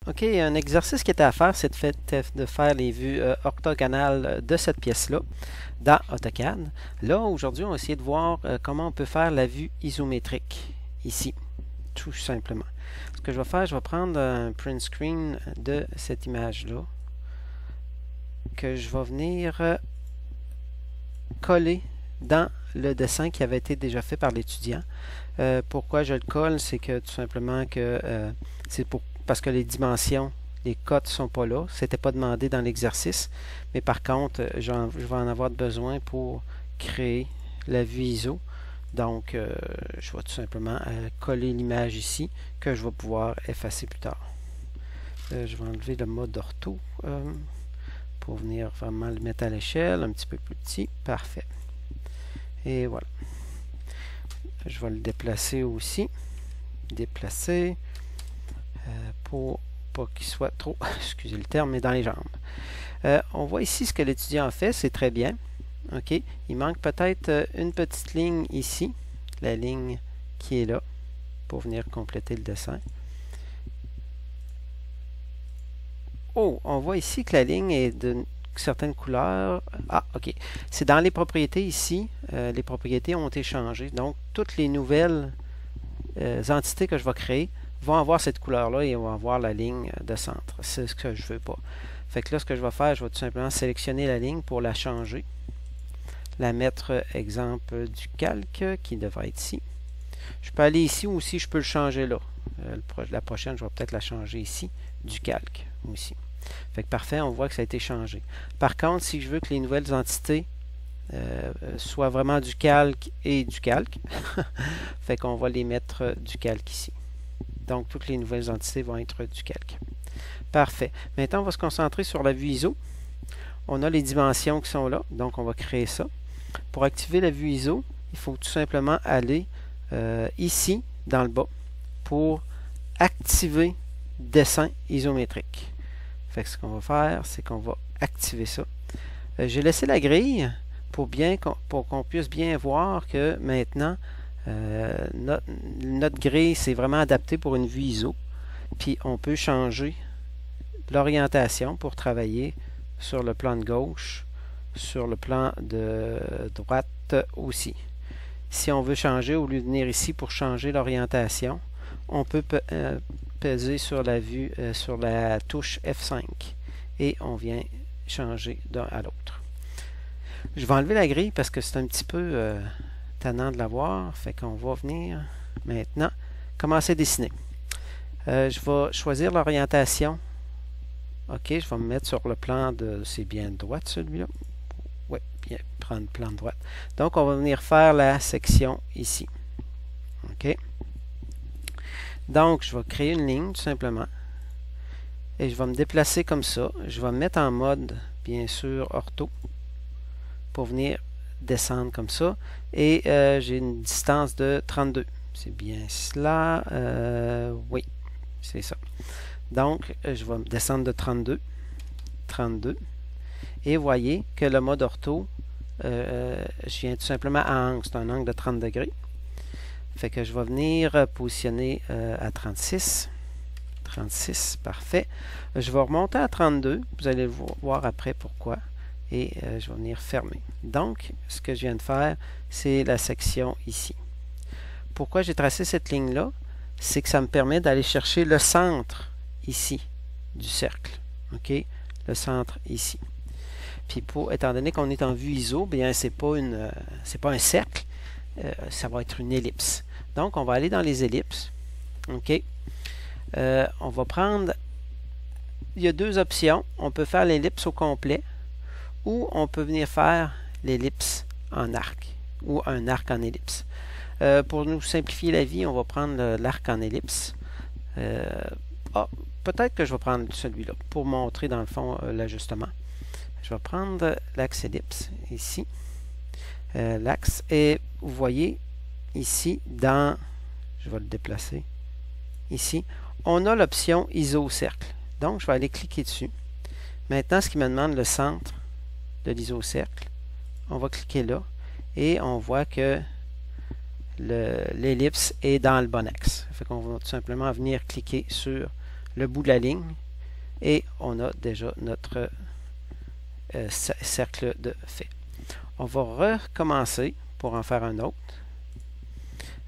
OK, un exercice qui était à faire, c'est de faire les vues orthogonales de cette pièce-là dans AutoCAD. Là, aujourd'hui, on va essayer de voir comment on peut faire la vue isométrique ici, tout simplement. Ce que je vais faire, je vais prendre un print screen de cette image-là que je vais venir coller dans le dessin qui avait été déjà fait par l'étudiant. Pourquoi je le colle, c'est que tout simplement que parce que les dimensions, les cotes ne sont pas là. Ce n'était pas demandé dans l'exercice. Mais par contre, je vais en avoir besoin pour créer la vue ISO. Donc, je vais tout simplement coller l'image ici que je vais pouvoir effacer plus tard. Je vais enlever le mode ortho pour venir vraiment le mettre à l'échelle, un petit peu plus petit. Parfait. Et voilà. Je vais le déplacer aussi. Déplacer pour pas qu'il soit trop, excusez le terme, mais dans les jambes. On voit ici ce que l'étudiant a fait, c'est très bien. OK. Il manque peut-être une petite ligne ici, la ligne qui est là, pour venir compléter le dessin. Oh, on voit ici que la ligne est d'une certaine couleur. Ah, OK. C'est dans les propriétés ici. Les propriétés ont été changées. Donc, toutes les nouvelles entités que je vais créer vont avoir cette couleur-là et vont avoir la ligne de centre. C'est ce que je veux pas. Fait que là, ce que je vais faire, je vais tout simplement sélectionner la ligne pour la changer. La mettre, exemple, du calque, qui devrait être ici. Je peux aller ici ou aussi je peux le changer là. La prochaine, je vais peut-être la changer ici, du calque aussi. Fait que parfait, on voit que ça a été changé. Par contre, si je veux que les nouvelles entités soient vraiment du calque et du calque, fait qu'on va les mettre du calque ici. Donc, toutes les nouvelles entités vont être du calque. Parfait. Maintenant, on va se concentrer sur la vue ISO. On a les dimensions qui sont là, donc on va créer ça. Pour activer la vue ISO, il faut tout simplement aller ici, dans le bas, pour activer dessin isométrique. Fait que ce qu'on va faire, c'est qu'on va activer ça. J'ai laissé la grille pour qu'on puisse bien voir que maintenant, notre grille, c'est vraiment adapté pour une vue ISO. Puis on peut changer l'orientation pour travailler sur le plan de gauche, sur le plan de droite aussi. Si on veut changer, au lieu de venir ici pour changer l'orientation, on peut peser sur la vue, sur la touche F5 et on vient changer d'un à l'autre. Je vais enlever la grille parce que c'est un petit peu tannant de la voir. Fait qu'on va venir maintenant commencer à dessiner. Je vais choisir l'orientation. OK, je vais me mettre sur le plan de... C'est bien de droite celui-là? Oui, bien, prendre le plan de droite. Donc, on va venir faire la section ici. OK. Donc, je vais créer une ligne tout simplement. Et je vais me déplacer comme ça. Je vais me mettre en mode, bien sûr, ortho. Pour venir descendre comme ça. Et j'ai une distance de 32. C'est bien cela. Oui, c'est ça. Donc, je vais descendre de 32. 32. Et voyez que le mode ortho, je viens tout simplement à angle. C'est un angle de 30 degrés. Fait que je vais venir positionner à 36. 36, parfait. Je vais remonter à 32. Vous allez voir après pourquoi. Et je vais venir fermer. Donc, ce que je viens de faire, c'est la section ici. Pourquoi j'ai tracé cette ligne-là? C'est que ça me permet d'aller chercher le centre ici du cercle. OK? Le centre ici. Puis, étant donné qu'on est en vue ISO, bien, c'est pas un cercle, ça va être une ellipse. Donc, on va aller dans les ellipses. OK? On va prendre... Il y a deux options. On peut faire l'ellipse au complet ou on peut venir faire l'ellipse en arc ou un arc en ellipse. Pour nous simplifier la vie, on va prendre l'arc en ellipse. Peut-être que je vais prendre celui-là pour montrer dans le fond l'ajustement. Je vais prendre l'axe ellipse ici. L'axe et vous voyez ici je vais le déplacer ici, on a l'option ISO cercle. Donc je vais aller cliquer dessus. Maintenant, ce qui me demande le centre de l'isocercle, on va cliquer là et on voit que l'ellipse est dans le bon axe. Fait qu'on va tout simplement venir cliquer sur le bout de la ligne et on a déjà notre cercle de fait. On va recommencer pour en faire un autre.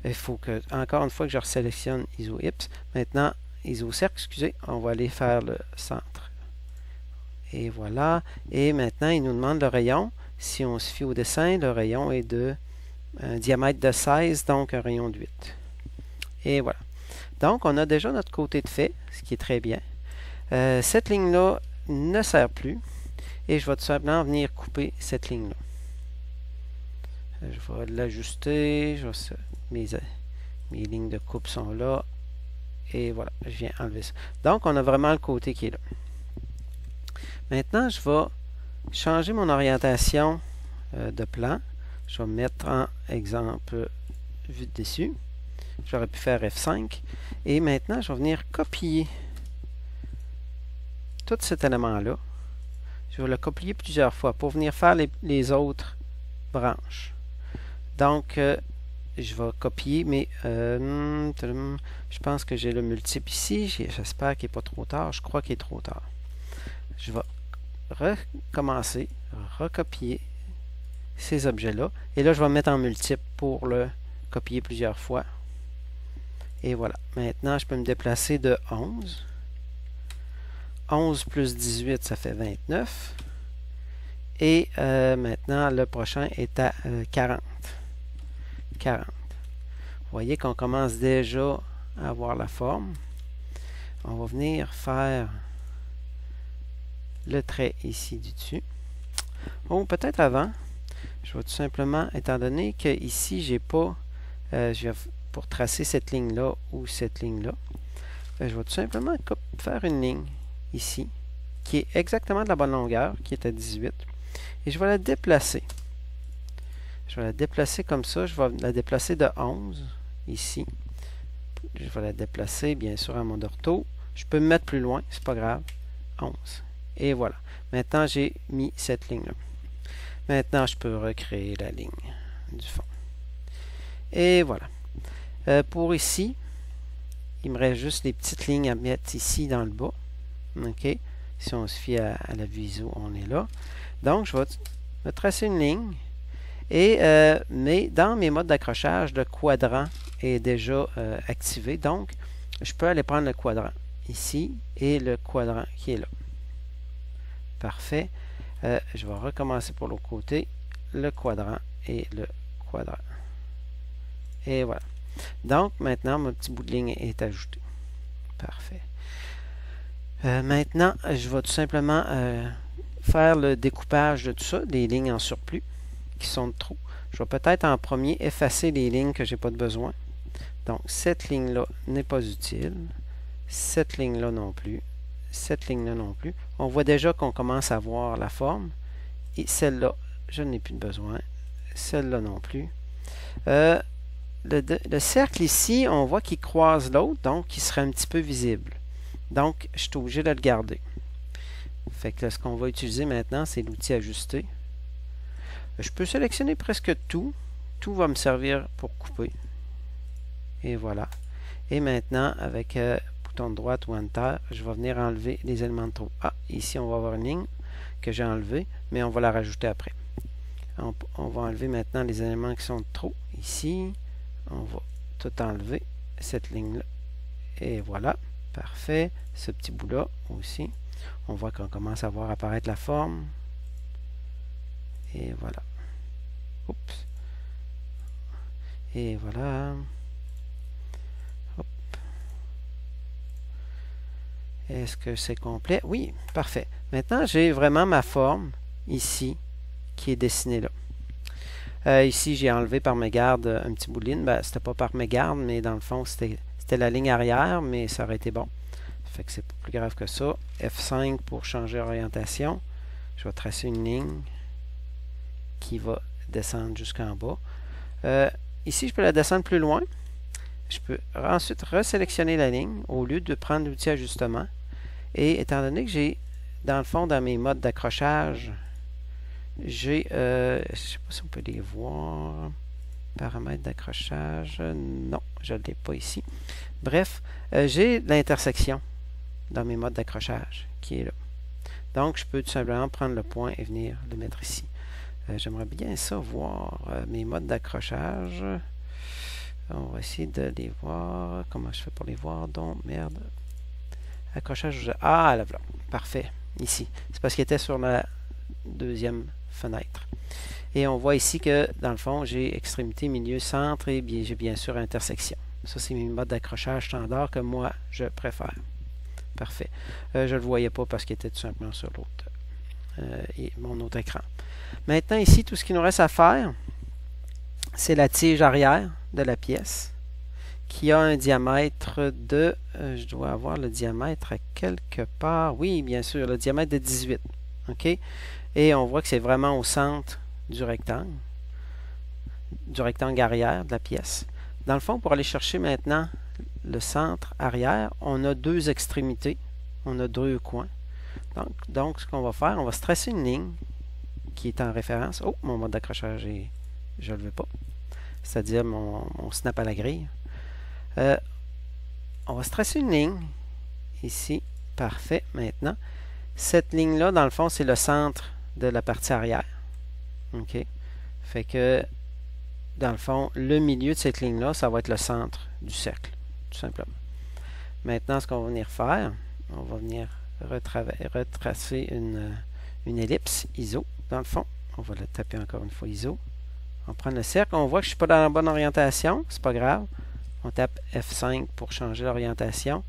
Il faut que, encore une fois, que je resélectionne ISO Ellipse. Maintenant, ISO cercle, excusez, on va aller faire le centre. Et voilà. Et maintenant, il nous demande le rayon. Si on se fie au dessin, le rayon est de un diamètre de 16, donc un rayon de 8. Et voilà. Donc, on a déjà notre côté de fait, ce qui est très bien. Cette ligne-là ne sert plus. Et je vais tout simplement venir couper cette ligne-là. Je vais l'ajuster. Mes lignes de coupe sont là. Et voilà, je viens enlever ça. Donc, on a vraiment le côté qui est là. Maintenant, je vais changer mon orientation de plan. Je vais me mettre en exemple vue de dessus. J'aurais pu faire F5. Et maintenant, je vais venir copier tout cet élément-là. Je vais le copier plusieurs fois pour venir faire les autres branches. Donc, je vais copier, mais je pense que j'ai le multiple ici. J'espère qu'il n'est pas trop tard. Je crois qu'il est trop tard. Je vais recommencer, recopier ces objets-là. Et là, je vais me mettre en multiple pour le copier plusieurs fois. Et voilà. Maintenant, je peux me déplacer de 11. 11 plus 18, ça fait 29. Et maintenant, le prochain est à 40. 40. Vous voyez qu'on commence déjà à avoir la forme. On va venir faire le trait ici du dessus. Ou peut-être avant, je vais tout simplement, étant donné que ici, j'ai pas, pour tracer cette ligne-là ou cette ligne-là, je vais tout simplement faire une ligne ici, qui est exactement de la bonne longueur, qui est à 18. Et je vais la déplacer. Je vais la déplacer comme ça. Je vais la déplacer de 11, ici. Je vais la déplacer, bien sûr, à mon ortho. Je peux me mettre plus loin, c'est pas grave. 11. Et voilà. Maintenant, j'ai mis cette ligne-là. Maintenant, je peux recréer la ligne du fond. Et voilà. Pour ici, il me reste juste les petites lignes à mettre ici dans le bas. OK? Si on se fie à la vue ISO, on est là. Donc, je vais me tracer une ligne. Et mais dans mes modes d'accrochage, le quadrant est déjà activé. Donc, je peux aller prendre le quadrant ici et le quadrant qui est là. Parfait. Je vais recommencer pour l'autre côté. Le quadrant et le quadrant. Et voilà. Donc, maintenant, mon petit bout de ligne est ajouté. Parfait. Maintenant, je vais tout simplement faire le découpage de tout ça, des lignes en surplus qui sont de trop. Je vais peut-être en premier effacer les lignes que je n'ai pas de besoin. Donc, cette ligne-là n'est pas utile. Cette ligne-là non plus. Cette ligne-là non plus. On voit déjà qu'on commence à voir la forme. Et celle-là, je n'ai plus de besoin. Celle-là non plus. Le cercle ici, on voit qu'il croise l'autre, donc il serait un petit peu visible. Donc, je suis obligé de le garder. Fait que là, ce qu'on va utiliser maintenant, c'est l'outil ajuster. Je peux sélectionner presque tout. Tout va me servir pour couper. Et voilà. Et maintenant, avec bouton de droite ou Enter, je vais venir enlever les éléments de trop. Ah, ici, on va avoir une ligne que j'ai enlevée, mais on va la rajouter après. On va enlever maintenant les éléments qui sont de trop. Ici, on va tout enlever, cette ligne-là. Et voilà. Parfait. Ce petit bout-là aussi. On voit qu'on commence à voir apparaître la forme. Et voilà. Oups. Et voilà. Hop. Est-ce que c'est complet? Oui, parfait. Maintenant, j'ai vraiment ma forme ici qui est dessinée là. Ici, j'ai enlevé par mégarde un petit bout de ligne. C'était pas par mégarde, mais dans le fond, c'était la ligne arrière, mais ça aurait été bon. Fait que c'est pas plus grave que ça. F5 pour changer d'orientation. Je vais tracer une ligne qui va descendre jusqu'en bas. Ici, je peux la descendre plus loin. Je peux ensuite resélectionner la ligne au lieu de prendre l'outil ajustement. Et étant donné que j'ai, dans le fond, dans mes modes d'accrochage, j'ai, je ne sais pas si on peut les voir, paramètres d'accrochage, non, je ne l'ai pas ici. Bref, j'ai l'intersection dans mes modes d'accrochage qui est là. Donc, je peux tout simplement prendre le point et venir le mettre ici. J'aimerais bien ça voir mes modes d'accrochage. On va essayer de les voir. Comment je fais pour les voir? Donc, merde. Accrochage. Ah, là, voilà. Parfait. Ici. C'est parce qu'il était sur la deuxième fenêtre. Et on voit ici que, dans le fond, j'ai extrémité, milieu, centre et j'ai bien sûr intersection. Ça, c'est mes modes d'accrochage standard que moi, je préfère. Parfait. Je ne le voyais pas parce qu'il était tout simplement sur l'autre mon autre écran. Maintenant, ici, tout ce qu'il nous reste à faire, c'est la tige arrière de la pièce qui a un diamètre de... je dois avoir le diamètre à quelque part. Oui, bien sûr, le diamètre de 18. OK? Et on voit que c'est vraiment au centre du rectangle arrière de la pièce. Dans le fond, pour aller chercher maintenant le centre arrière, on a deux extrémités, on a deux coins. Donc ce qu'on va faire, on va se tracer une ligne qui est en référence. Oh, mon mode d'accrochage, je ne le veux pas. C'est-à-dire mon snap à la grille. On va se tracer une ligne ici. Parfait. Maintenant, cette ligne-là, dans le fond, c'est le centre de la partie arrière. OK? Fait que, dans le fond, le milieu de cette ligne-là, ça va être le centre du cercle, tout simplement. Maintenant, ce qu'on va venir faire, on va venir retracer une ellipse ISO, dans le fond. On va le taper encore une fois ISO. On prend le cercle. On voit que je ne suis pas dans la bonne orientation. C'est pas grave. On tape F5 pour changer l'orientation.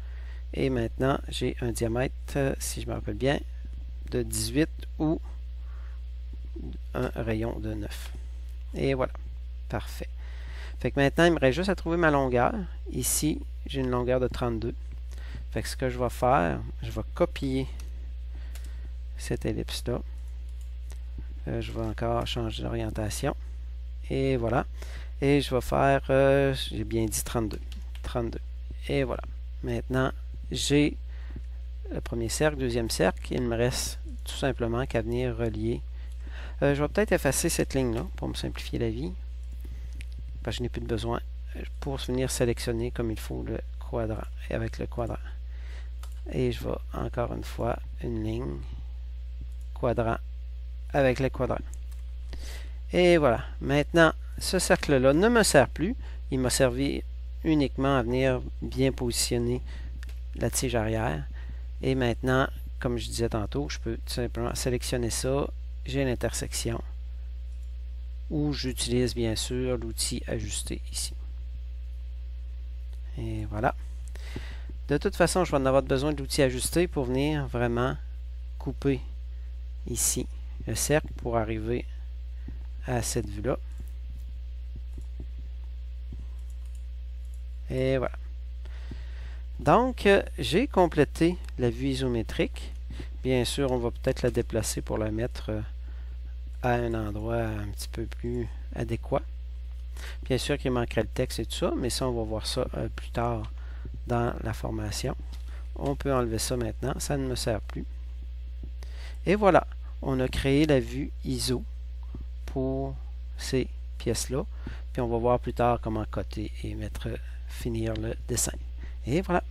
Et maintenant, j'ai un diamètre, si je me rappelle bien, de 18 ou un rayon de 9. Et voilà. Parfait. Fait que maintenant, il me reste juste à trouver ma longueur. Ici, j'ai une longueur de 32. Fait que ce que je vais faire, je vais copier cette ellipse-là. Je vais encore changer d'orientation. Et voilà. Et je vais faire, j'ai bien dit 32. 32. Et voilà. Maintenant, j'ai le premier cercle, deuxième cercle. Il me reste tout simplement qu'à venir relier. Je vais peut-être effacer cette ligne-là pour me simplifier la vie. Parce que je n'ai plus de besoin pour venir sélectionner comme il faut le quadrant et avec le quadrant. Et je vais encore une fois une ligne quadrant avec le quadrant. Et voilà. Maintenant, ce cercle-là ne me sert plus. Il m'a servi uniquement à venir bien positionner la tige arrière. Et maintenant, comme je disais tantôt, je peux tout simplement sélectionner ça. J'ai l'intersection. Où j'utilise bien sûr l'outil ajuster ici. Et voilà. De toute façon, je vais en avoir besoin de l'outil ajuster pour venir vraiment couper ici le cercle pour arriver à cette vue-là. Et voilà. Donc, j'ai complété la vue isométrique. Bien sûr, on va peut-être la déplacer pour la mettre à un endroit un petit peu plus adéquat. Bien sûr qu'il manquerait le texte et tout ça, mais ça, on va voir ça plus tard dans la formation. On peut enlever ça maintenant, ça ne me sert plus. Et voilà, on a créé la vue ISO pour ces pièces-là. Puis on va voir plus tard comment coter et finir le dessin. Et voilà.